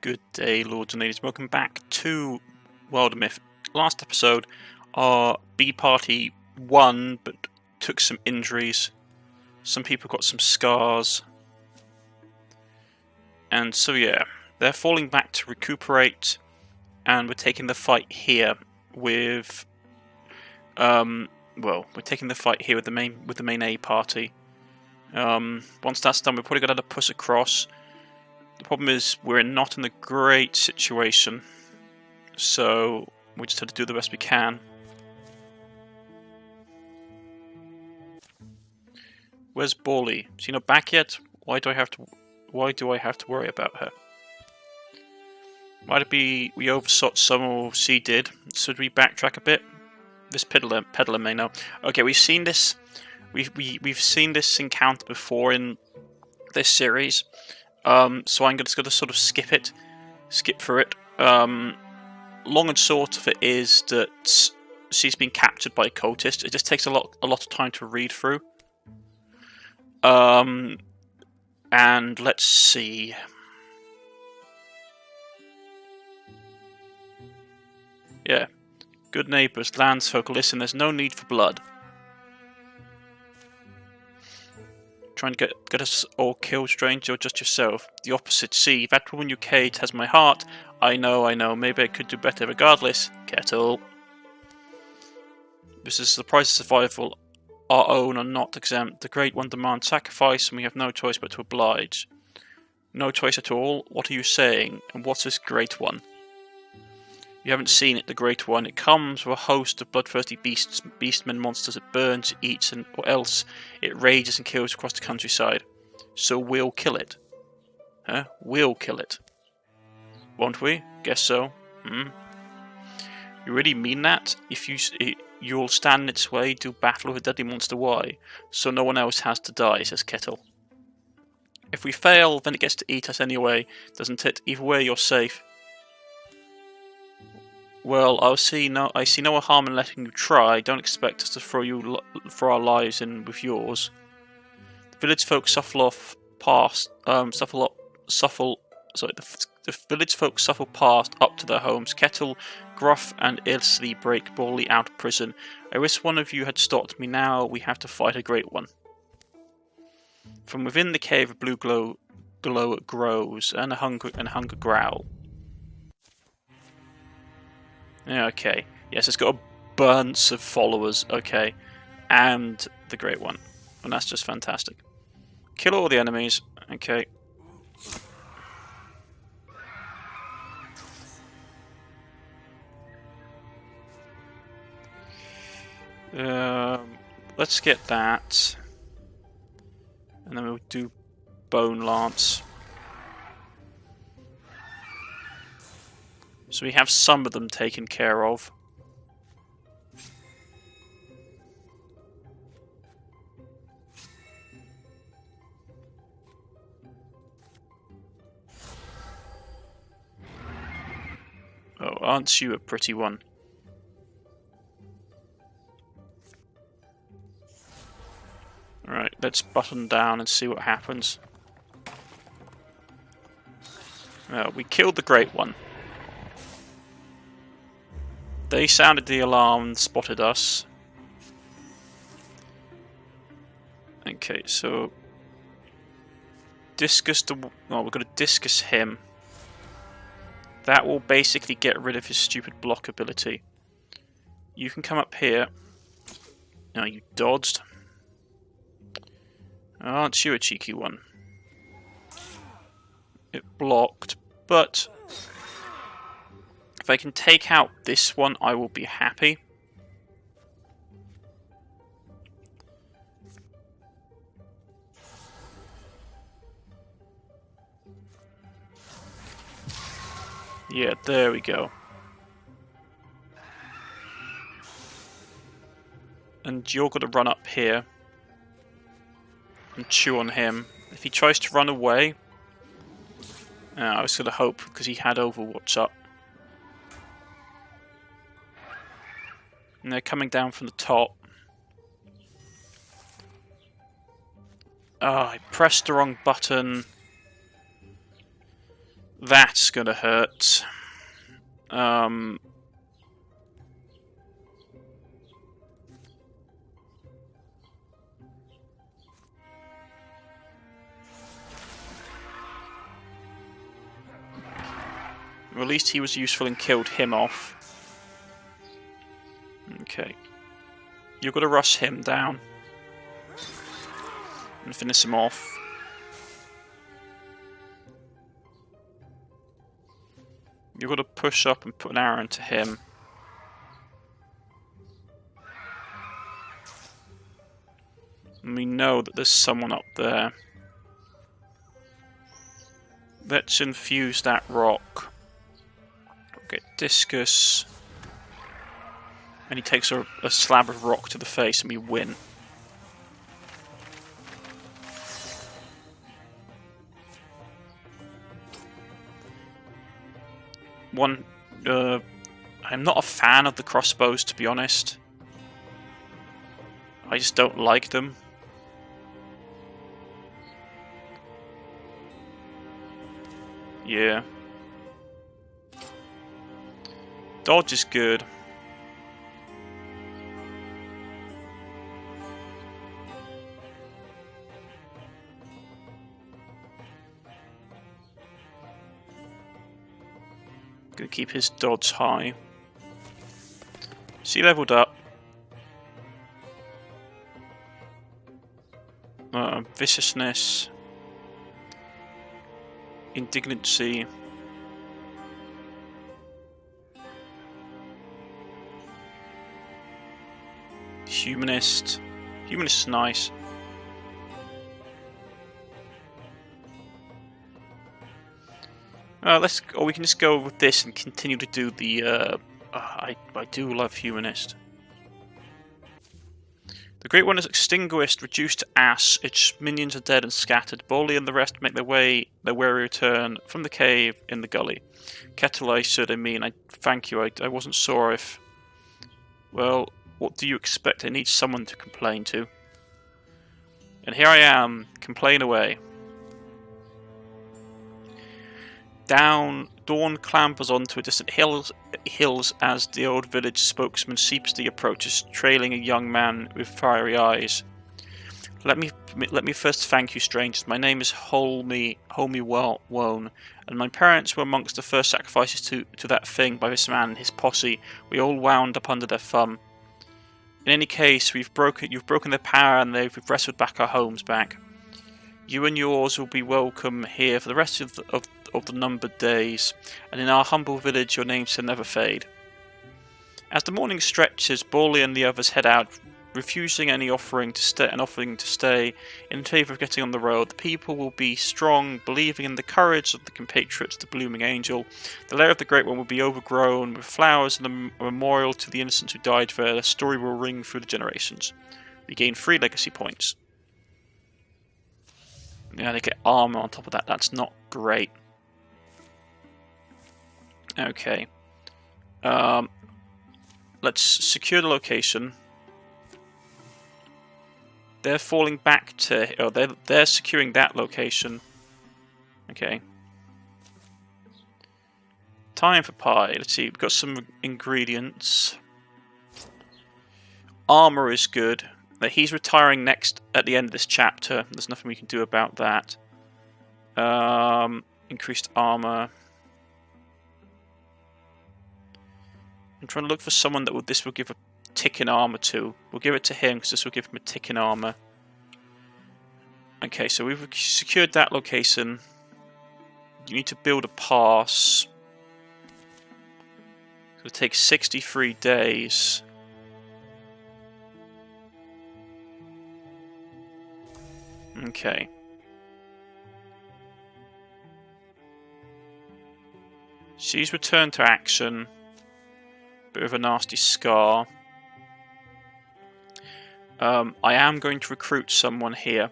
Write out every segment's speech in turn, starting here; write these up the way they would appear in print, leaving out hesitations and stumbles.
Good day, lords and ladies. Welcome back to Wildermyth. Last episode, our B party won, but took some injuries. Some people got some scars. And so yeah, they're falling back to recuperate, and we're taking the fight here with we're taking the fight here with the main A party. Once that's done, we're probably gonna have to push across. The problem is we're not in a great situation, so we just have to do the best we can. Where's Pauly? Is she not back yet? Why do I have to worry about her? Might it be we overshot some, or she did? Should we backtrack a bit? This peddler may know. Okay, we've seen this. We've seen this encounter before in this series. So I'm just going to sort of skip through it. Long and short of it is that she's been captured by cultists. It just takes a lot of time to read through. And let's see. Yeah. Good neighbours, landsfolk, listen, there's no need for blood. Trying to get us all killed, stranger, or just yourself? The opposite. See, that woman you caged has my heart. I know, maybe I could do better regardless. Kettle. This is the price of survival. Our own are not exempt. The Great One demands sacrifice, and we have no choice but to oblige. No choice at all? What are you saying? And what's this Great One? You haven't seen it, the Great One. It comes with a host of bloodthirsty beastmen, monsters. It burns, it eats, or else it rages and kills across the countryside. So we'll kill it. Huh? We'll kill it. Won't we? Guess so. You really mean that? If you'll stand in its way, do battle with a deadly monster, why? So no one else has to die, says Kettle. If we fail, then it gets to eat us anyway, doesn't it? Either way, you're safe. Well, I see no harm in letting you try. Don't expect us to throw our lives in with yours. The village folk shuffle past up to their homes. Kettle, Gruff, and Ilsley break boldly out of prison. I wish one of you had stopped me. Now we have to fight a great one. From within the cave, a blue glow grows, and a hunger growl. Yeah, okay. Yes, it's got a bunch of followers, okay. And the Great One. And that's just fantastic. Kill all the enemies, okay. Let's get that. And then we'll do Bone Lance. So we have some of them taken care of. Oh, aren't you a pretty one? Alright, let's button down and see what happens. Well, we killed the Great One. They sounded the alarm and spotted us. Okay, so we're going to discus him. That will basically get rid of his stupid block ability. You can come up here. Now you dodged. Aren't you a cheeky one? It blocked, but if I can take out this one, I will be happy. Yeah, there we go. And you're going to run up here and chew on him. If he tries to run away, I was going to hope, because he had Overwatch up. And they're coming down from the top. I pressed the wrong button. That's gonna hurt. Or at least he was useful and killed him off. Okay. You've got to rush him down. And finish him off. You've got to push up and put an arrow into him. And we know that there's someone up there. Let's infuse that rock. Okay, discus. And he takes a slab of rock to the face and we win. I'm not a fan of the crossbows, to be honest. I just don't like them. Yeah. Dodge is good. Gonna keep his dodge high. She leveled up. Viciousness. Indignancy. Humanist. Humanist is nice. Or we can just go with this and continue to do the. I do love Humanist. The Great One is extinguished, reduced to ash. Its minions are dead and scattered. PaulyD and the rest make their weary return from the cave in the gully. Kettle, I thank you. I wasn't sure if. Well, what do you expect? I need someone to complain to. And here I am, complain away. Dawn clambers onto a distant hills as the old village spokesman sheepishly approaches, trailing a young man with fiery eyes. Let me first thank you, strangers. My name is Holmy Wone, and my parents were amongst the first sacrifices to that thing by this man and his posse. We all wound up under their thumb. In any case, you've broken their power, and they've wrestled back our homes back. You and yours will be welcome here for the rest of the numbered days, and in our humble village your names shall never fade. As the morning stretches, PaulyD and the others head out, refusing any offering to stay in favour of getting on the road. The people will be strong, believing in the courage of the compatriots, the blooming angel. The lair of the Great One will be overgrown with flowers and a memorial to the innocents who died there. Their story will ring through the generations. We gain 3 legacy points. Yeah, they get armour on top of that. That's not great. Okay. Let's secure the location. They're falling back to... Oh, they're securing that location. Okay. Time for pie. Let's see. We've got some ingredients. Armour is good. He's retiring next at the end of this chapter. There's nothing we can do about that. Increased armour. I'm trying to look for someone that this will give a tick in armour to. We'll give it to him because this will give him a tick in armour. Okay, so we've secured that location. You need to build a pass. It'll take 63 days. Okay. She's returned to action. Bit of a nasty scar. I am going to recruit someone here.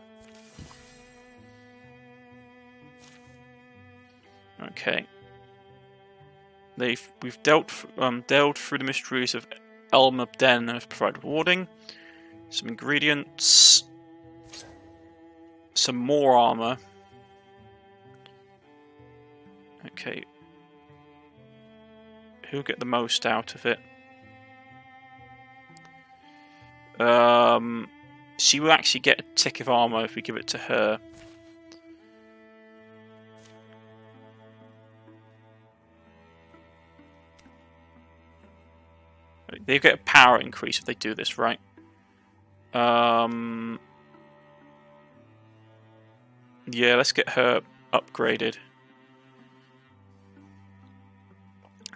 Okay. We've delved through the mysteries of Elmer Den and have provided warding. Some ingredients. Some more armor. Okay. Who'll get the most out of it? She will actually get a tick of armor if we give it to her. They get a power increase if they do this, right? Yeah, let's get her upgraded.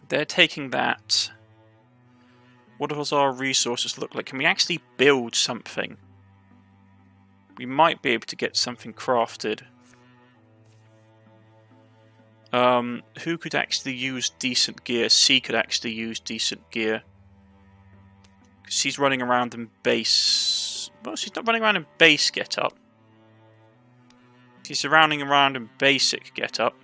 They're taking that. What does our resources look like? Can we actually build something? We might be able to get something crafted. Who could actually use decent gear? C could actually use decent gear. She's running around in base... Well, she's not running around in base get-up. She's surrounding around in basic get-up.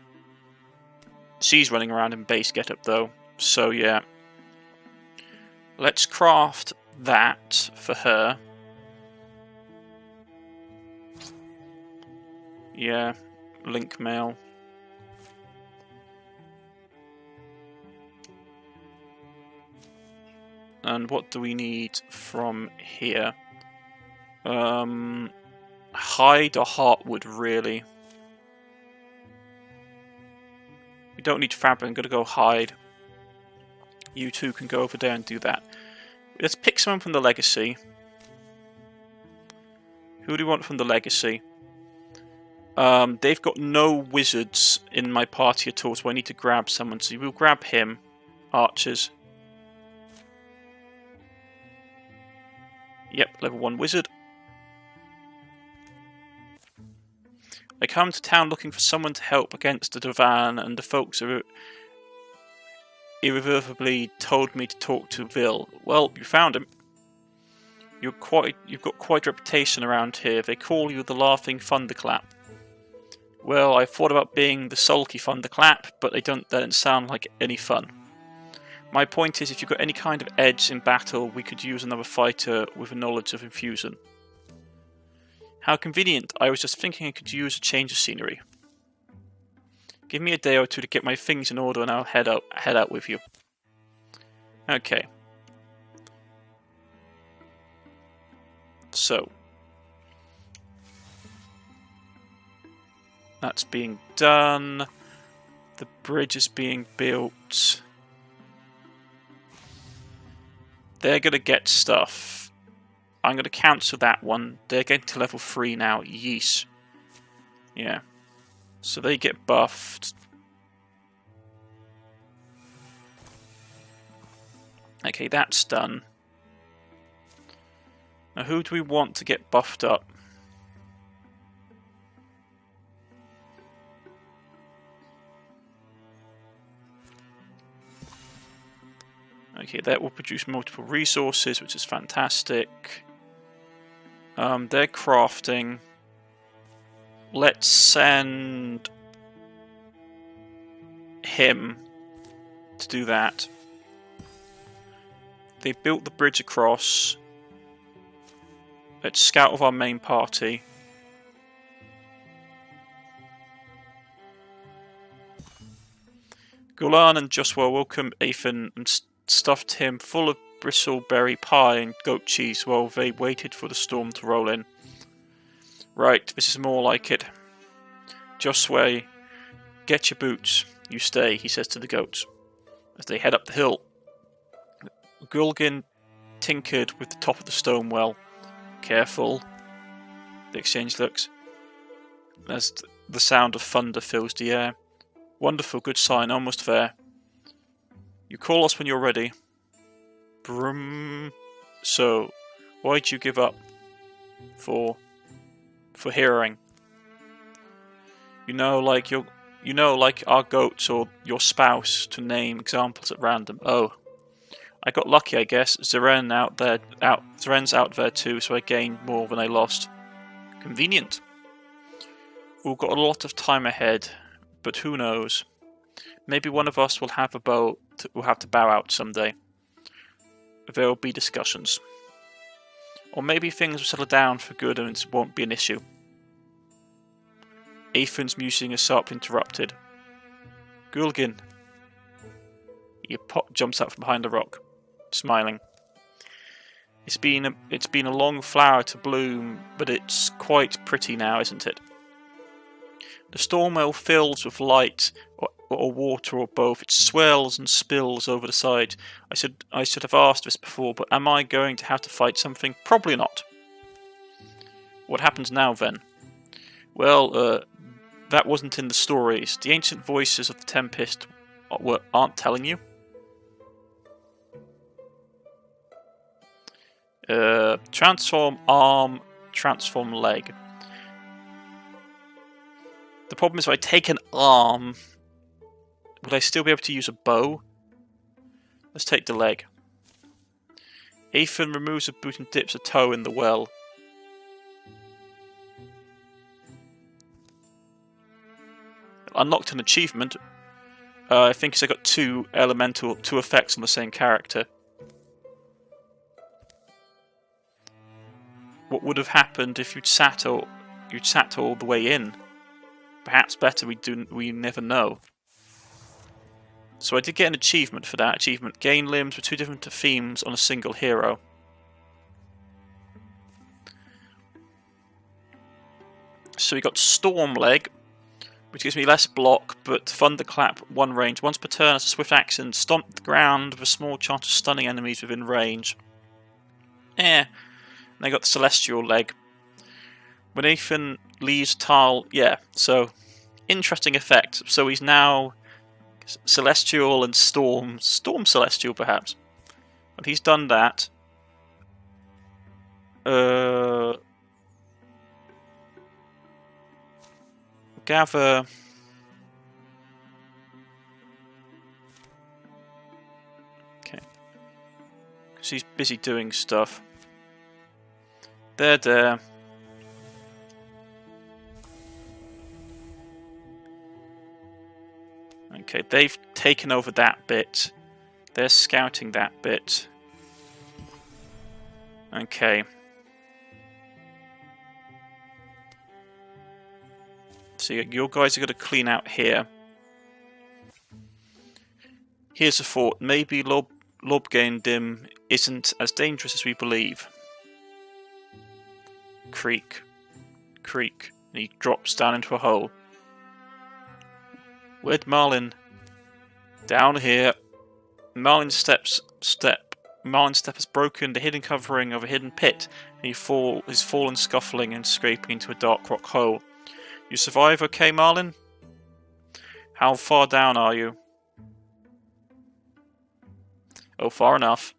She's running around in base get-up, though. So, yeah. Let's craft that for her. Yeah, link mail. And what do we need from here? Hide or heartwood, really? We don't need fabric, I'm going to go hide. You two can go over there and do that. Let's pick someone from the legacy. Who do we want from the legacy? They've got no wizards in my party at all, so I need to grab someone. So we'll grab him. Archers. Yep, level 1 wizard. I come to town looking for someone to help against the Divan, and the folks are irreversibly told me to talk to Vil. Well, you found him. You've got quite a reputation around here. They call you the Laughing Thunderclap. Well, I thought about being the Sulky Thunderclap, but that doesn't sound like any fun. My point is, if you've got any kind of edge in battle, we could use another fighter with a knowledge of infusion. How convenient. I was just thinking I could use a change of scenery. Give me a day or two to get my things in order and I'll head out with you. Okay. So. That's being done. The bridge is being built. They're going to get stuff. I'm going to cancel that one. They're getting to level 3 now. Yeesh. Yeah. So they get buffed. Okay, that's done. Now who do we want to get buffed up? Okay, that will produce multiple resources, which is fantastic. They're crafting. Let's send him to do that. They built the bridge across. Let's scout with our main party. Gulan and Joshua welcomed Ethan and stuffed him full of bristleberry pie and goat cheese while they waited for the storm to roll in. Right, this is more like it. Joshua, get your boots. You stay, he says to the goats. As they head up the hill, Gulgin tinkered with the top of the stone well. Careful. The exchange looks. As the sound of thunder fills the air. Wonderful, good sign, almost there. You call us when you're ready. Brum. So, why'd you give up? For hearing. Like our goats or your spouse, to name examples at random. Oh. I got lucky, I guess. Zeren's out there too, so I gained more than I lost. Convenient. We've got a lot of time ahead, but who knows? Maybe one of us will have to bow out someday. There will be discussions. Or maybe things will settle down for good and it won't be an issue. Ethan's musing is sharply interrupted. Gulgin. He jumps out from behind the rock, smiling. It's been a long flower to bloom, but it's quite pretty now, isn't it? The storm well fills with light or water or both. It swells and spills over the side. I should have asked this before, but am I going to have to fight something? Probably not. What happens now then? Well, that wasn't in the stories. The ancient voices of the Tempest aren't telling you. Transform arm, transform leg. The problem is if I take an arm, will I still be able to use a bow? Let's take the leg. Ethan removes a boot and dips a toe in the well. Unlocked an achievement. I think I got two effects on the same character. What would have happened if you'd sat all the way in? Perhaps better, we never know. So I did get an achievement for that. Achievement: gain limbs with two different themes on a single hero. So we got Storm Leg, which gives me less block, but Thunderclap 1 range. Once per turn, as a swift action, stomp the ground with a small chance of stunning enemies within range. And I got the Celestial Leg. When Ethan leaves Tal, yeah, so interesting effect. So he's now Celestial and Storm Celestial perhaps. But he's done that. Gather. Okay. Because he's busy doing stuff. There. Okay, they've taken over that bit. They're scouting that bit. Okay. So your guys are going to clean out here. Here's a thought. Maybe Lobgain-Dim isn't as dangerous as we believe. Creak. Creak. And he drops down into a hole. Where'd Marlin? Down here. Marlin's step has broken the hidden covering of a hidden pit, and he's fallen scuffling and scraping into a dark rock hole. You survive okay, Marlin? How far down are you? Oh, far enough.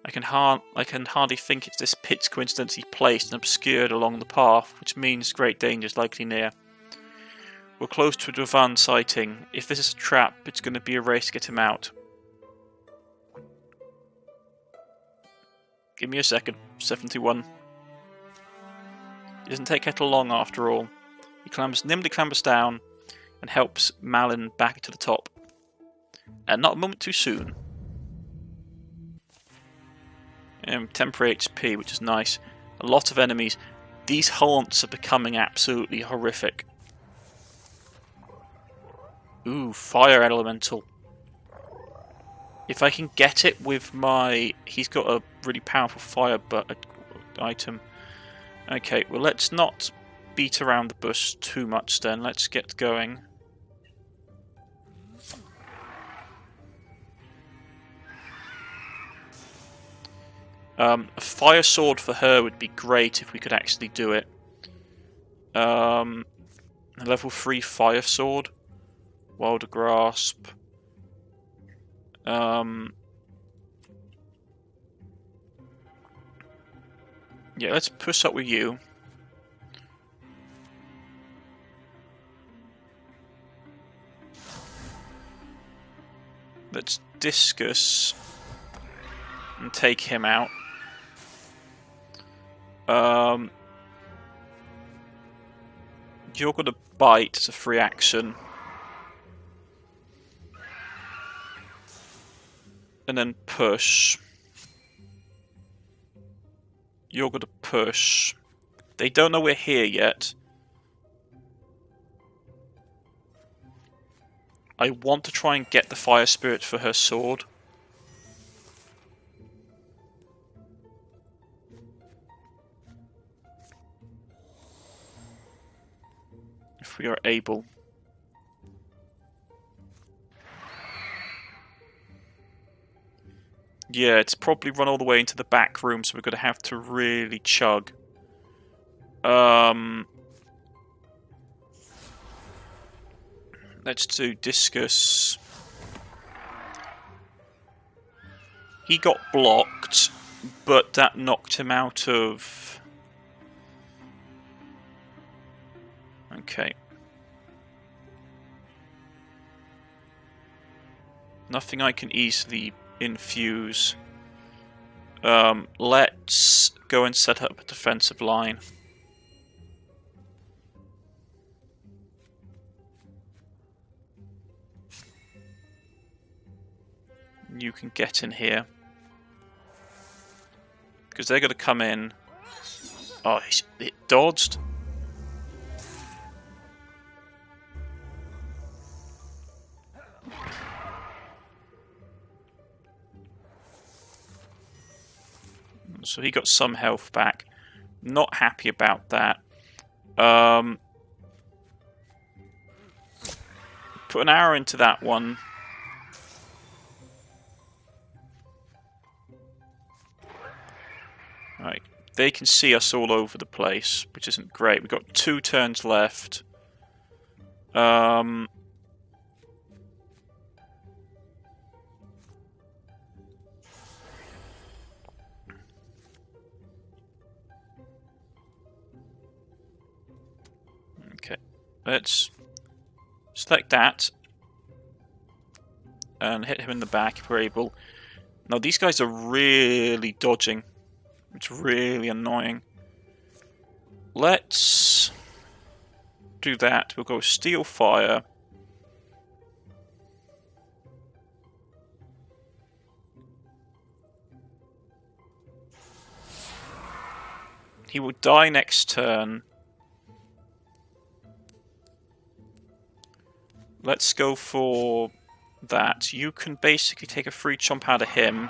I can hardly think it's this pit's coincidentally placed and obscured along the path, which means great danger is likely near. We're close to a Devan sighting. If this is a trap, it's going to be a race to get him out. Give me a second. 71. It doesn't take Kettle long after all. He nimbly clambers down and helps Malin back to the top. And not a moment too soon. Temporary HP, which is nice. A lot of enemies. These haunts are becoming absolutely horrific. Ooh, fire elemental. If I can get it with my... He's got a really powerful fire item. Okay, well let's not beat around the bush too much then. Let's get going. A fire sword for her would be great if we could actually do it. A level 3 fire sword. Wilder Grasp. Yeah, let's push up with you. Let's discus and take him out. You're gonna bite as a free action. And then push. You're gonna push. They don't know we're here yet. I want to try and get the fire spirit for her sword. If we are able. Yeah, it's probably run all the way into the back room, so we're going to have to really chug. Let's do discus. He got blocked, but that knocked him out of... Okay. Nothing I can easily infuse. Let's go and set up a defensive line. You can get in here. Because they're going to come in. Oh, it dodged. So he got some health back. Not happy about that. Put an arrow into that one. Right, they can see us all over the place, which isn't great. We've got 2 turns left. Okay, let's select that and hit him in the back if we're able. Now these guys are really dodging. It's really annoying. Let's do that. We'll go Steel Fire. He will die next turn. Let's go for that. You can basically take a free chomp out of him.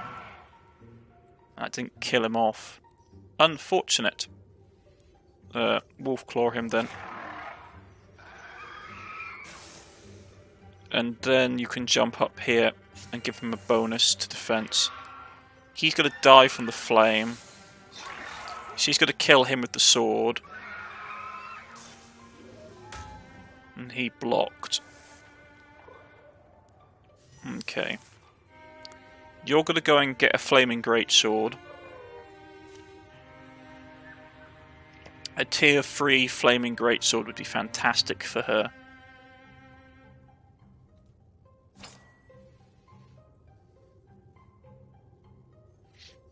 That didn't kill him off. Unfortunate. Wolf Claw him then. And then you can jump up here and give him a bonus to defense. He's going to die from the flame. She's going to kill him with the sword. And he blocked. Okay. You're going to go and get a flaming greatsword. A tier 3 flaming greatsword would be fantastic for her.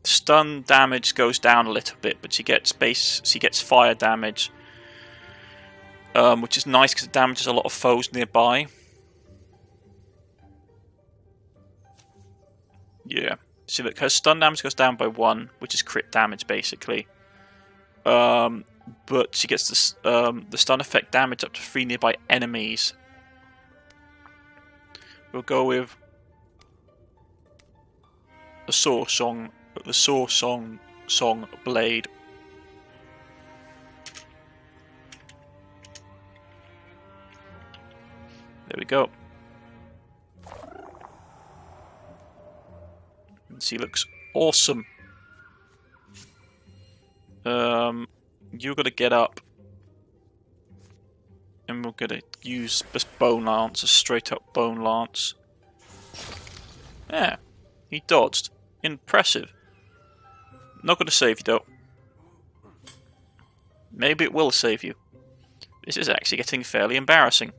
Stun damage goes down a little bit, but she gets fire damage, which is nice because it damages a lot of foes nearby. Yeah, see, look, her stun damage goes down by 1, which is crit damage basically. But she gets the stun effect damage up to 3 nearby enemies. We'll go with the Song Blade. There we go. And she looks awesome. You're gonna get up, and we're gonna use this bone lance, a straight up bone lance. Yeah, he dodged. Impressive. Not gonna save you though. Maybe it will save you. This is actually getting fairly embarrassing.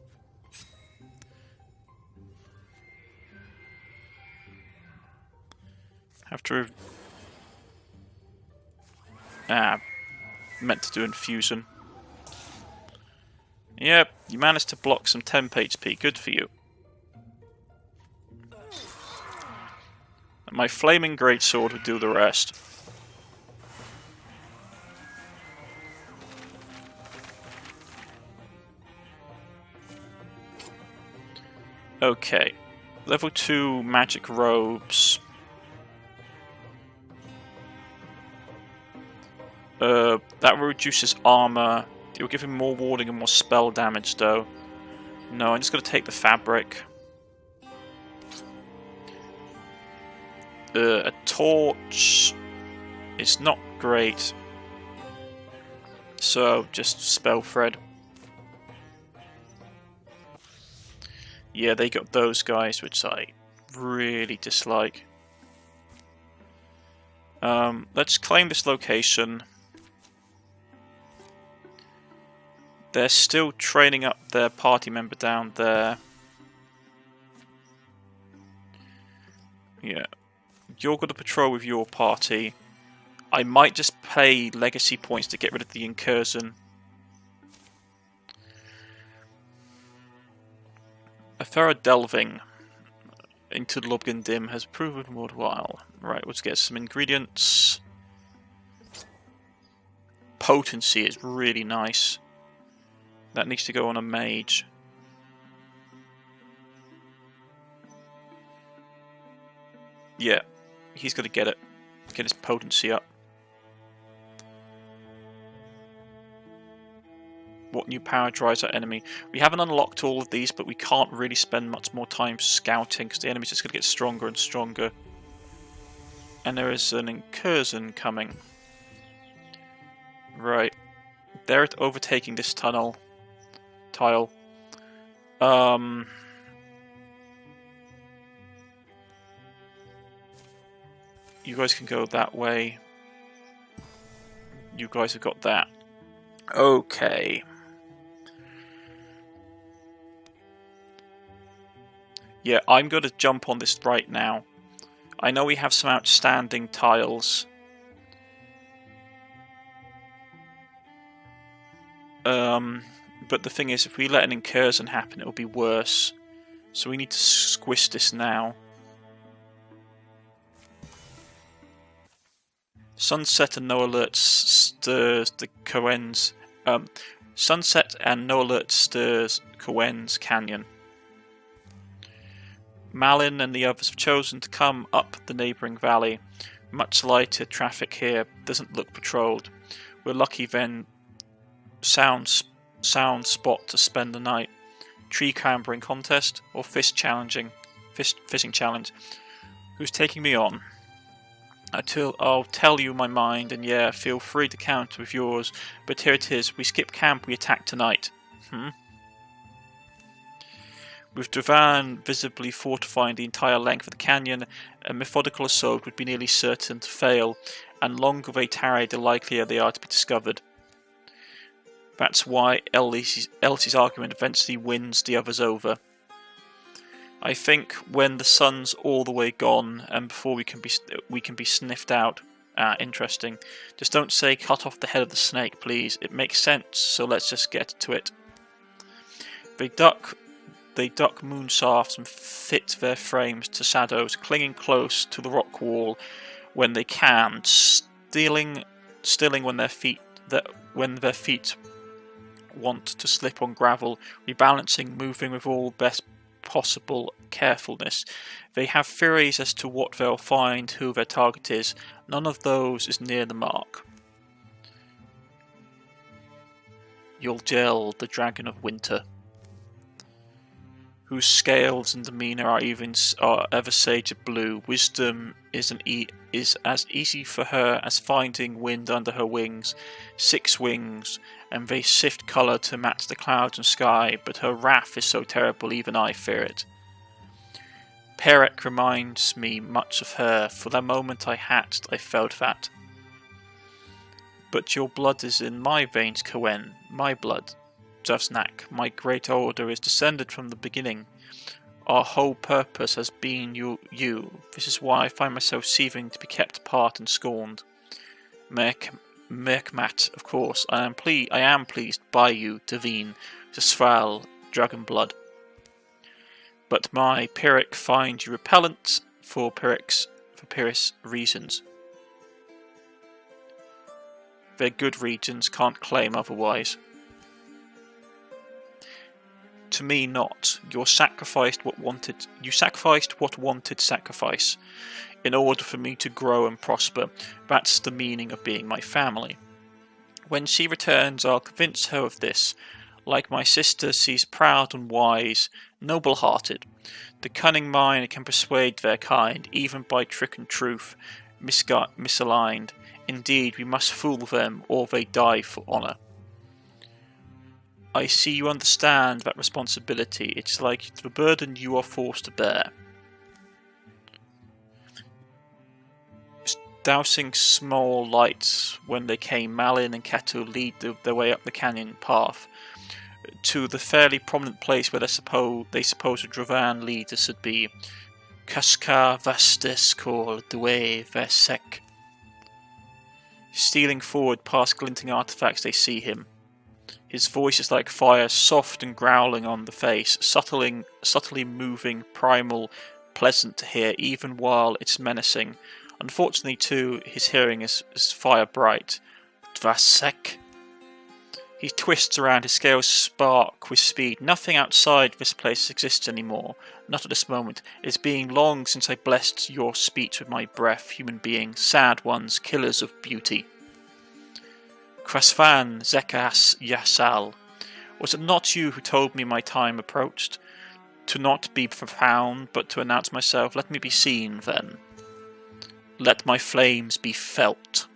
Have to... meant to do infusion. Yep, you managed to block some temp HP. Good for you. And my flaming greatsword would do the rest. Okay. Level 2 magic robes. That reduces armor. It will give him more warding and more spell damage though. No, I'm just going to take the fabric. A torch is not great. So, just spell thread. Yeah, they got those guys, which I really dislike. Let's claim this location. They're still training up their party member down there. Yeah. You're going to patrol with your party. I might just pay legacy points to get rid of the incursion. A thorough delving into the Lubgan Dim has proven worthwhile. Right, let's get some ingredients. Potency is really nice. That needs to go on a mage. Yeah, he's got to get it. Get his potency up. What new power drives our enemy? We haven't unlocked all of these, but we can't really spend much more time scouting because the enemy's just going to get stronger and stronger. And there is an incursion coming. Right. They're overtaking this tile. You guys can go that way. You guys have got that. Okay. Yeah, I'm going to jump on this right now. I know we have some outstanding tiles. But the thing is, if we let an incursion happen, it'll be worse. So we need to squish this now. Sunset and no alerts stirs the Coen's. Sunset and no alert stirs Coen's Canyon. Malin and the others have chosen to come up the neighbouring valley. Much lighter traffic here, doesn't look patrolled. We're lucky then. Sound spot to spend the night. Tree clambering contest or fishing challenge. Who's taking me on? I'll tell you my mind, and yeah, feel free to counter with yours. But here it is: we skip camp, we attack tonight. With Duvan visibly fortifying the entire length of the canyon, a methodical assault would be nearly certain to fail, and longer they tarry, the likelier they are to be discovered. That's why Elsie's argument eventually wins the others over. I think when the sun's all the way gone and before we can be sniffed out. Interesting. Just don't say cut off the head of the snake, please. It makes sense, so let's just get to it. They duck moonshafts and fit their frames to shadows, clinging close to the rock wall when they can, stilling when their feet want to slip on gravel, rebalancing, moving with all best possible carefulness. They have theories as to what they'll find, who their target is. None of those is near the mark. Yulgel, the Dragon of Winter, whose scales and demeanour are ever sage of blue. Wisdom is as easy for her as finding wind under her wings. 6 wings, and they shift colour to match the clouds and sky, but her wrath is so terrible even I fear it. Perek reminds me much of her. For the moment I hatched, I felt that. But your blood is in my veins, Coen, my blood. Javsnak, my great order is descended from the beginning. Our whole purpose has been you. This is why I find myself seething to be kept apart and scorned. Merkmat, of course, I am pleased by you, Davine, to Sval, dragon blood. But my Pyrrhic finds you repellent for Pyrrhis reasons. Their good regions can't claim otherwise. To me not. You sacrificed what wanted sacrifice in order for me to grow and prosper. That's the meaning of being my family. When she returns, I'll convince her of this. Like my sister, she's proud and wise, noble-hearted. The cunning mind can persuade their kind, even by trick and truth, misaligned. Indeed, we must fool them, or they die for honour. I see you understand that responsibility. It's like the burden you are forced to bear. Dousing small lights when they came, Malin and Ketu lead their way up the canyon path to the fairly prominent place where they suppose a Dravan leader should be. Kaska vastes call Dwe Vesek. Stealing forward past glinting artifacts, they see him. His voice is like fire, soft and growling on the face, subtly moving, primal, pleasant to hear, even while it's menacing. Unfortunately, too, his hearing is fire bright. Dvasek. He twists around, his scales spark with speed. Nothing outside this place exists anymore. Not at this moment. It's been long since I blessed your speech with my breath, human beings, sad ones, killers of beauty. Krasvan Zekas Yasal. Was it not you who told me my time approached? To not be profound, but to announce myself. Let me be seen, then. Let my flames be felt.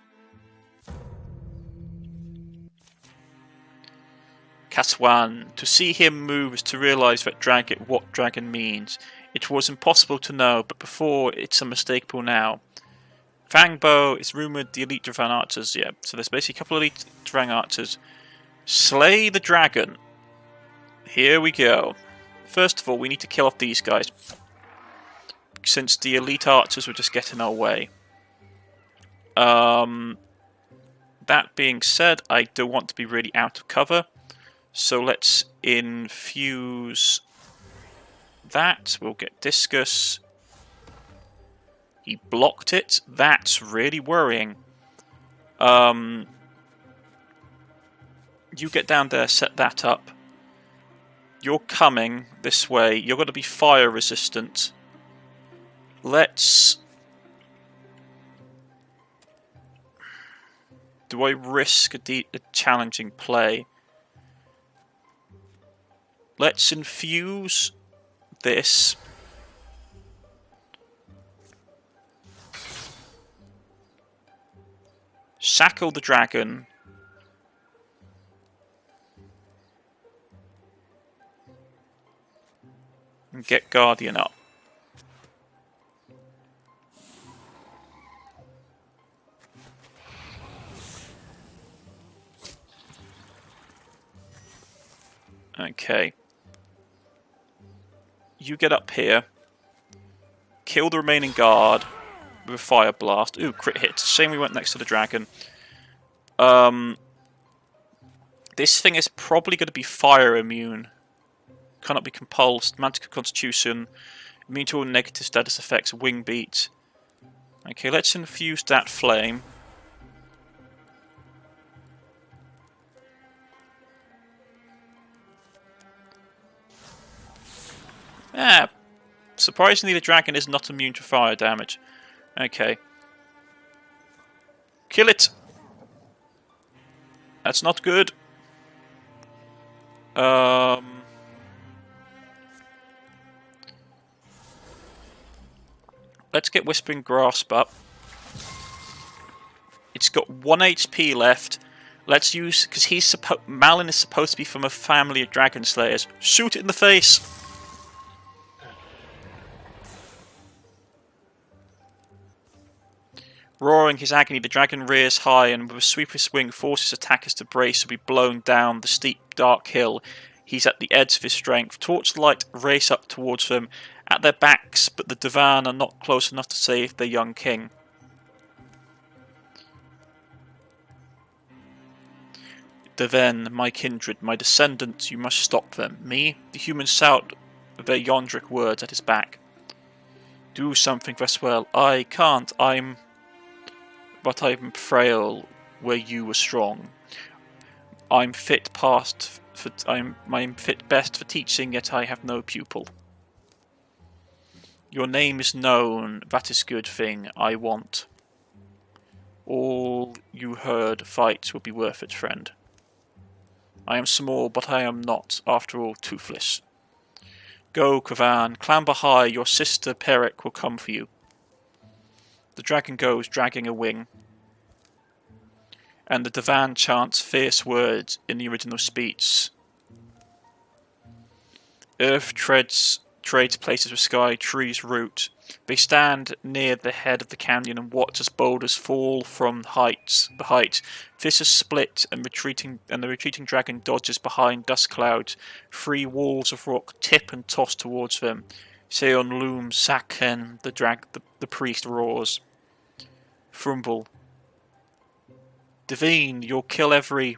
Kaswan. To see him move is to realise what dragon means. It was impossible to know, but before it's unmistakable now. Fangbo is rumoured the elite Dravan archers, yeah. So there's basically a couple of elite Dravan archers. Slay the dragon. Here we go. First of all, we need to kill off these guys, since the elite archers were just getting our way. That being said, I don't want to be really out of cover, so let's infuse that. We'll get Discus. He blocked it. That's really worrying. You get down there, set that up. You're coming this way. You're going to be fire resistant. Let's... Do I risk a challenging play? Let's infuse this. Shackle the dragon. And get Guardian up. Okay. You get up here. Kill the remaining guard with a fire blast. Ooh, crit hit. Shame we went next to the dragon. This thing is probably going to be fire immune. Cannot be compulsed. Magical constitution. Immune to all negative status effects. Wing beat. Okay, let's infuse that flame. Ah, surprisingly the dragon is not immune to fire damage. Okay. Kill it! That's not good. Let's get Whispering Grasp up. It's got 1 HP left. Let's use... because Malin is supposed to be from a family of dragon slayers. Shoot it in the face! Roaring his agony, the dragon rears high and with a sweep of his wing forces attackers to brace to be blown down the steep, dark hill. He's at the edge of his strength. Torchlight race up towards them, at their backs, but the Dravan are not close enough to save their young king. Deven, my kindred, my descendants, you must stop them. Me? The humans shout their Yondric words at his back. Do something, Veswell. I can't, But I'm frail where you were strong. I'm fit past I'm fit best for teaching, yet I have no pupil. Your name is known, that is good thing I want. All you heard fight will be worth it, friend. I am small, but I am not, after all, toothless. Go, Kavan, clamber high, your sister Perek will come for you. The dragon goes, dragging a wing. And the Divan chants fierce words in the original speech. Earth trades places with sky, trees root. They stand near the head of the canyon and watch as boulders fall from the height. Fissures split and the retreating dragon dodges behind dust clouds. 3 walls of rock tip and toss towards them. Seon looms, Saken, the priest roars. Frumble. Devine, you'll kill every...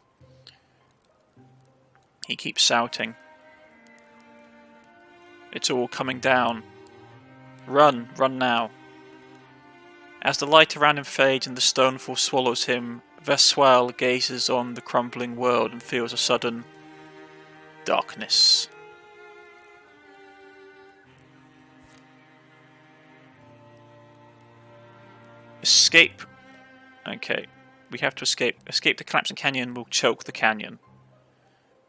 He keeps shouting. It's all coming down. Run now. As the light around him fades and the stonefall swallows him, Veswell gazes on the crumbling world and feels a sudden darkness. Escape. Okay, we have to escape. Escape the collapsing canyon will choke the canyon.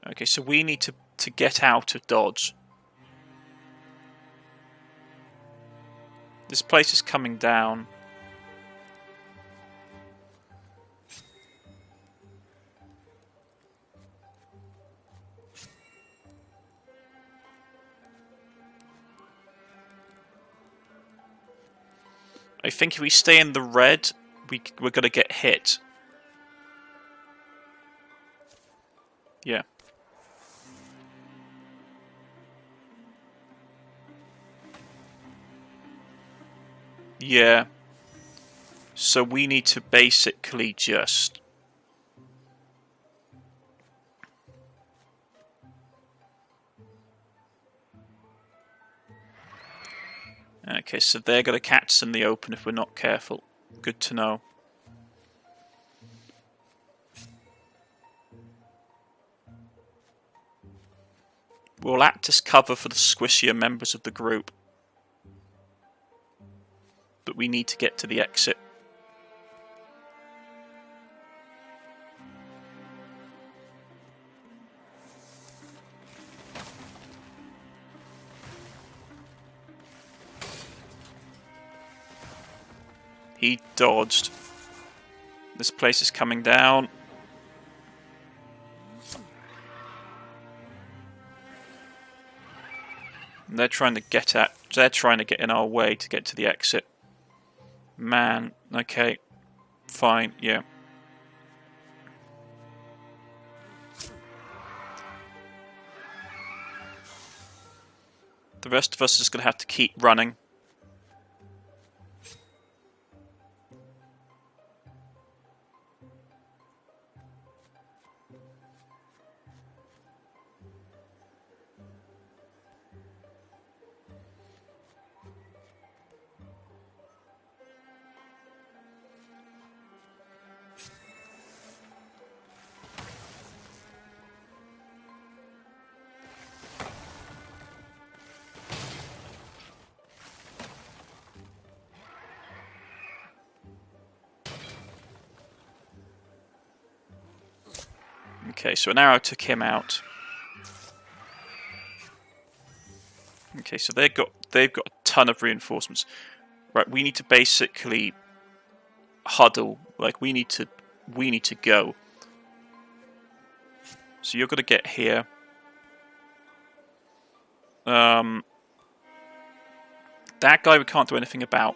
Okay, so we need to get out of Dodge. This place is coming down. I think if we stay in the red, we're going to get hit. Yeah. Yeah. So we need to basically just... Okay, so they're going to catch us in the open if we're not careful. Good to know. We'll act as cover for the squishier members of the group. But we need to get to the exit. He dodged. This place is coming down. And they're trying to get in our way to get to the exit. Man, okay. Fine, yeah. The rest of us is going to have to keep running. Okay, so an arrow took him out. Okay, so they've got a ton of reinforcements. Right, we need to basically huddle. Like we need to go. So you're gonna get here. That guy we can't do anything about.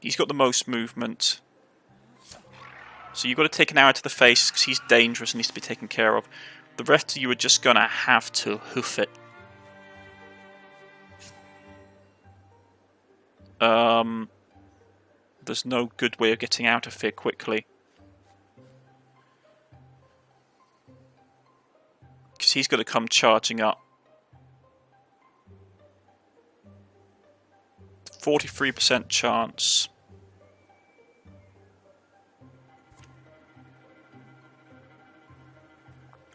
He's got the most movement. So you've got to take an arrow to the face because he's dangerous and needs to be taken care of. The rest of you are just going to have to hoof it. There's no good way of getting out of here quickly. Because he's going to come charging up. 43% chance.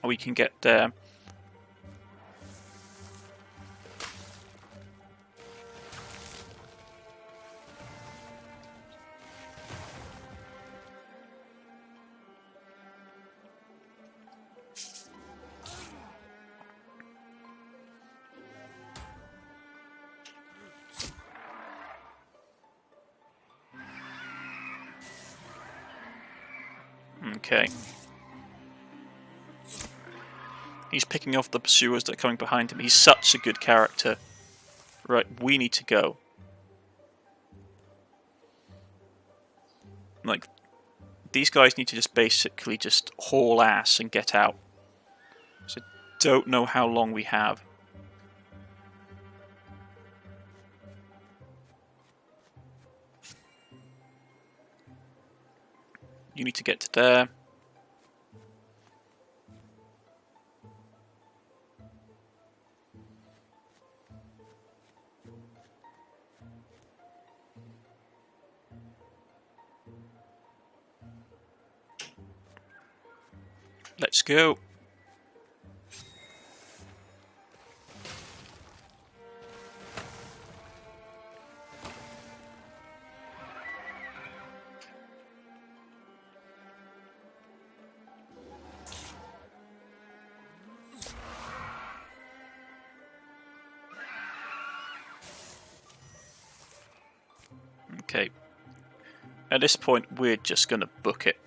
We can get there. Okay. He's picking off the pursuers that are coming behind him. He's such a good character. Right, we need to go. Like, these guys need to just basically just haul ass and get out. So, don't know how long we have. You need to get to there. Let's go. Okay. At this point, we're just going to book it.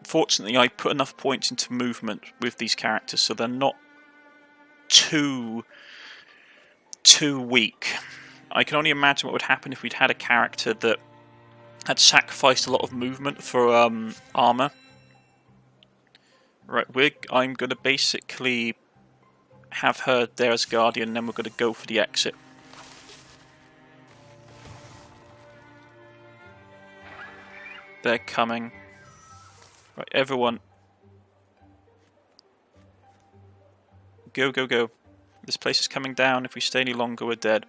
Fortunately, I put enough points into movement with these characters, so they're not too weak. I can only imagine what would happen if we'd had a character that had sacrificed a lot of movement for armor. Right, I'm going to basically have her there as Guardian, and then we're going to go for the exit. They're coming. Right, everyone. Go, go, go. This place is coming down. If we stay any longer, we're dead.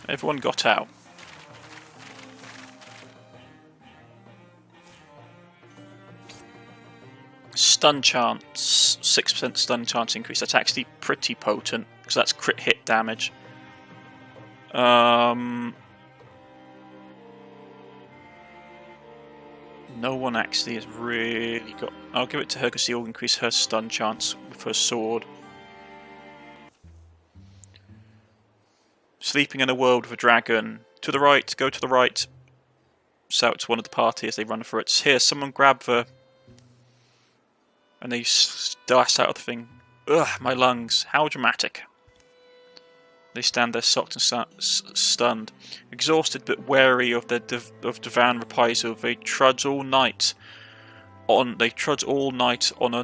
Everyone got out. Stun chance, 6% stun chance increase. That's actually pretty potent, because that's crit hit damage. No one actually has really got... I'll give it to her because she'll increase her stun chance with her sword. Sleeping in a world with a dragon. To the right, go to the right. Shouts one of the party as they run for it. Here, someone grab the... And they dash out of the thing. Ugh, my lungs. How dramatic. They stand there shocked and stunned. Exhausted but wary of their Devan reprisal, they trudge all night on a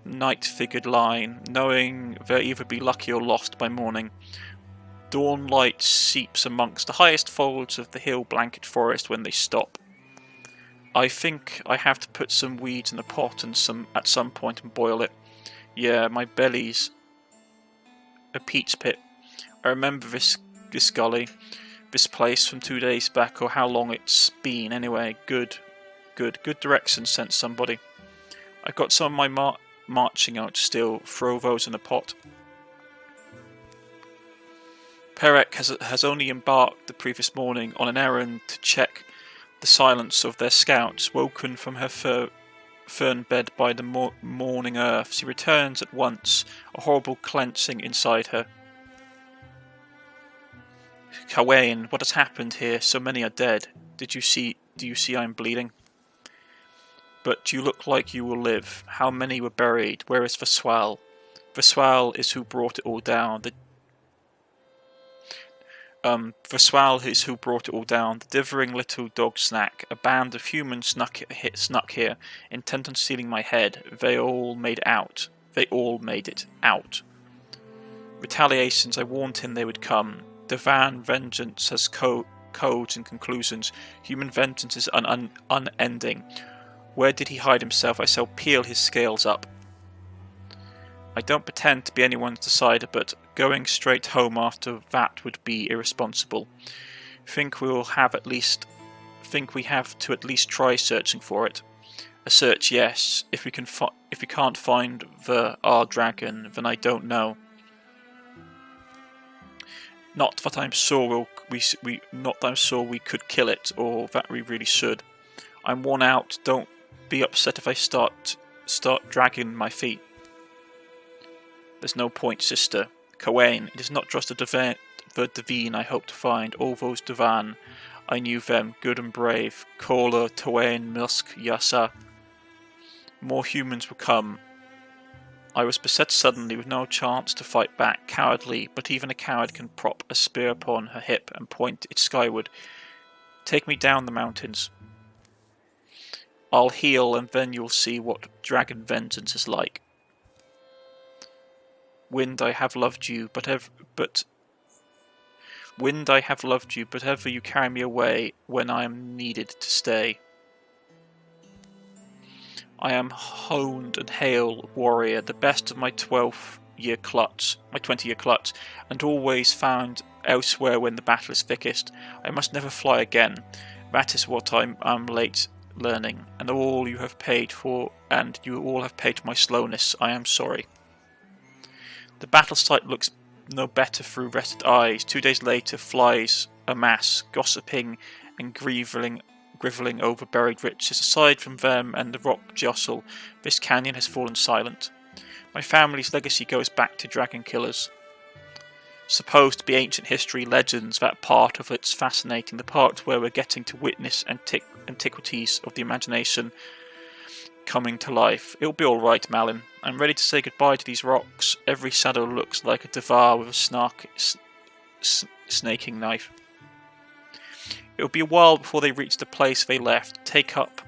night-figured line, knowing they'll either be lucky or lost by morning. Dawn light seeps amongst the highest folds of the hill-blanket forest when they stop. I think I have to put some weeds in a pot and at some point and boil it. Yeah, my belly's a peat's pit. I remember this gully, this place from 2 days back, or how long it's been anyway. Good direction, sent somebody. I got some of my marching out still. Throw those in a pot. Perek has only embarked the previous morning on an errand to check the silence of their scouts. Woken from her fern bed by the morning earth, she returns at once, a horrible clenching inside her. Gawain, what has happened here? So many are dead. Do you see I'm bleeding? But you look like you will live. How many were buried? Where is Vaswal? Vaswal is who brought it all down. Vaswal is who brought it all down. The dithering little dog snack. A band of humans snuck here, intent on stealing my head. They all made it out. Retaliations, I warned him they would come. Divine vengeance has codes and conclusions. Human vengeance is unending. Where did he hide himself? I shall peel his scales up. I don't pretend to be anyone's decider, but going straight home after that would be irresponsible. Think we have to at least try searching for it. A search, yes. If we can't find our dragon, then I don't know. Not that I'm sure we could kill it, or that we really should. I'm worn out. Don't be upset if I start dragging my feet. There's no point, sister. Cowain, it is not just the Devine I hope to find. All those Devan, I knew them, good and brave. Kola, Towain, Musk, Yasa. More humans will come. I was beset suddenly with no chance to fight back, cowardly, but even a coward can prop a spear upon her hip and point it skyward. Take me down the mountains. I'll heal, and then you'll see what dragon vengeance is like. Wind, I have loved you, but ever you carry me away when I am needed to stay. I am honed and hale warrior, the best of my 20-year clutch, and always found elsewhere when the battle is thickest. I must never fly again. That is what I'm late learning, and all you have paid for, and you all have paid for my slowness. I am sorry. The battle site looks no better through rested eyes. 2 days later, flies amass, gossiping and grieving over buried riches. Aside from them and the rock jostle, this canyon has fallen silent. My family's legacy goes back to dragon killers. Supposed to be ancient history, legends, that part of it's fascinating, the part where we're getting to witness antiquities of the imagination coming to life. It'll be alright, Malin. I'm ready to say goodbye to these rocks. Every shadow looks like a Devar with a snaking knife. It'll be a while before they reach the place they left, take up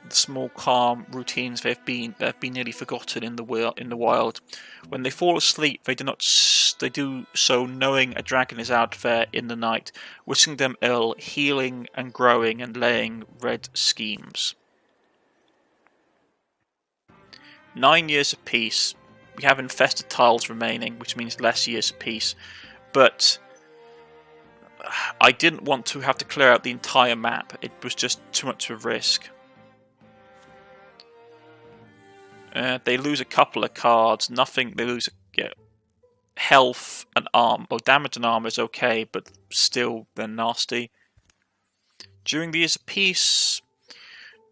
the small, calm routines that have been nearly forgotten in the wild. When they fall asleep, they do so knowing a dragon is out there in the night, wishing them ill, healing and growing and laying red schemes. 9 years of peace. We have infested tiles remaining, which means less years of peace, but I didn't want to have to clear out the entire map. It was just too much of a risk. They lose a couple of cards. Nothing. They lose health and arm. Well, damage and armor is okay, but still they're nasty. During the years of peace,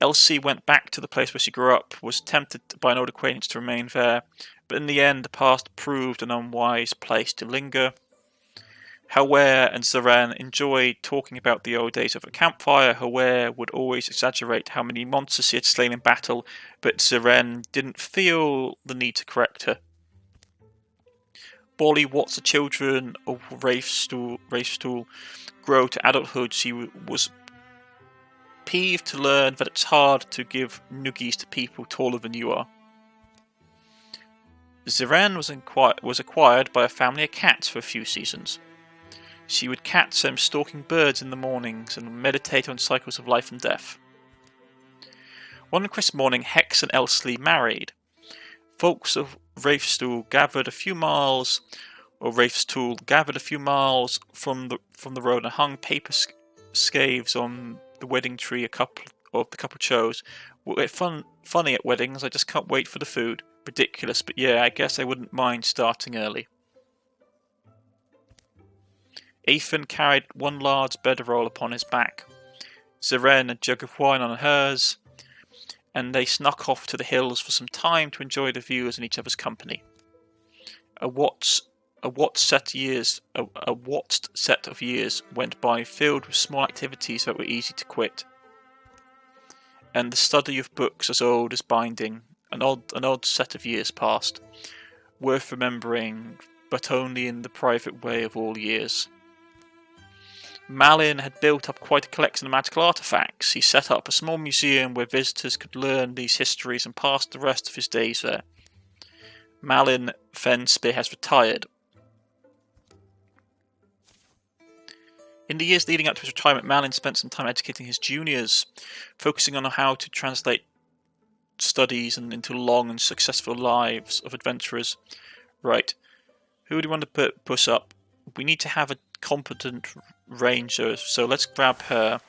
Elsie went back to the place where she grew up, was tempted by an old acquaintance to remain there, but in the end the past proved an unwise place to linger. Haware and Zeren enjoyed talking about the old days of a campfire. Haware would always exaggerate how many monsters he had slain in battle, but Zeren didn't feel the need to correct her. Bolly watched the children of Wraithstool grow to adulthood. She was peeved to learn that it's hard to give noogies to people taller than you are. Zeren was acquired by a family of cats for a few seasons. She would catch them stalking birds in the mornings and meditate on cycles of life and death. One Christmas morning, Hex and Elsley married. Folks of Wraithstool gathered a few miles from the road and hung paper scaves on the wedding tree the couple chose. Funny at weddings, I just can't wait for the food. Ridiculous, but yeah, I guess I wouldn't mind starting early. Ethan carried one large bedroll upon his back, Zeren a jug of wine on hers, and they snuck off to the hills for some time to enjoy the views and each other's company. A watched set of years went by, filled with small activities that were easy to quit, and the study of books as old as binding. An odd set of years passed, worth remembering, but only in the private way of all years. Malin had built up quite a collection of magical artifacts. He set up a small museum where visitors could learn these histories and pass the rest of his days there. Malin Fenspear has retired. In the years leading up to his retirement, Malin spent some time educating his juniors, focusing on how to translate studies and into long and successful lives of adventurers. Right, who do we want to push up? We need to have a competent ranger, so let's grab her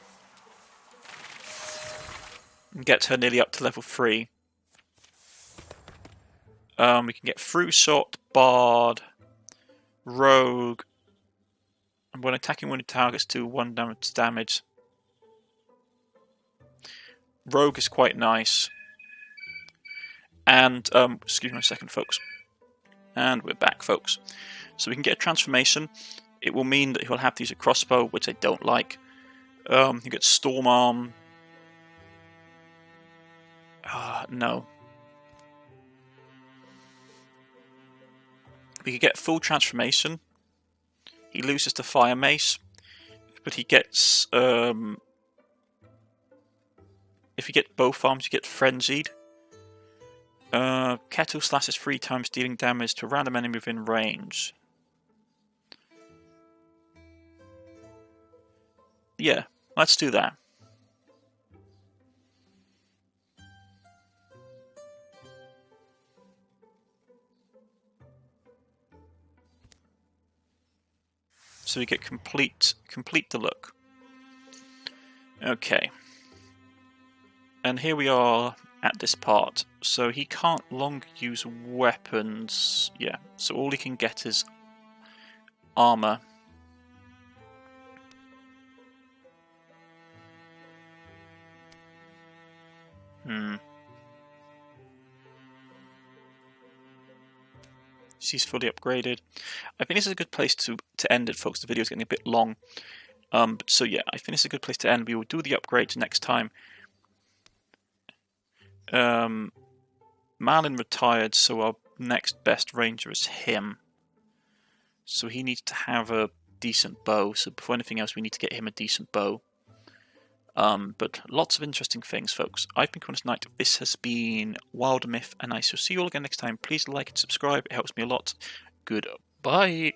and get her nearly up to level 3. We can get Through Shot, Bard, Rogue, and when attacking wounded targets do 1 damage. Rogue is quite nice. And, excuse me a second, folks. And we're back, folks. So we can get a transformation. It will mean that he'll have to use a crossbow, which I don't like. You get Storm Arm. No. We could get full transformation. He loses to Fire Mace, but he gets, if you get both arms, you get Frenzied. Kettle slashes 3 times, dealing damage to a random enemy within range. Yeah, let's do that. So we get complete the look. Okay. And here we are at this part. So he can't longer use weapons. Yeah, so all he can get is armor. She's fully upgraded. I think this is a good place to end it, folks. The video is getting a bit long. So yeah, I think this is a good place to end. We will do the upgrades next time. Malin retired, so our next best ranger is him. So he needs to have a decent bow. So before anything else, we need to get him a decent bow. But lots of interesting things, folks. I've been Cornish-knight. This has been Wildermyth, and I shall see you all again next time. Please like and subscribe. It helps me a lot. Goodbye.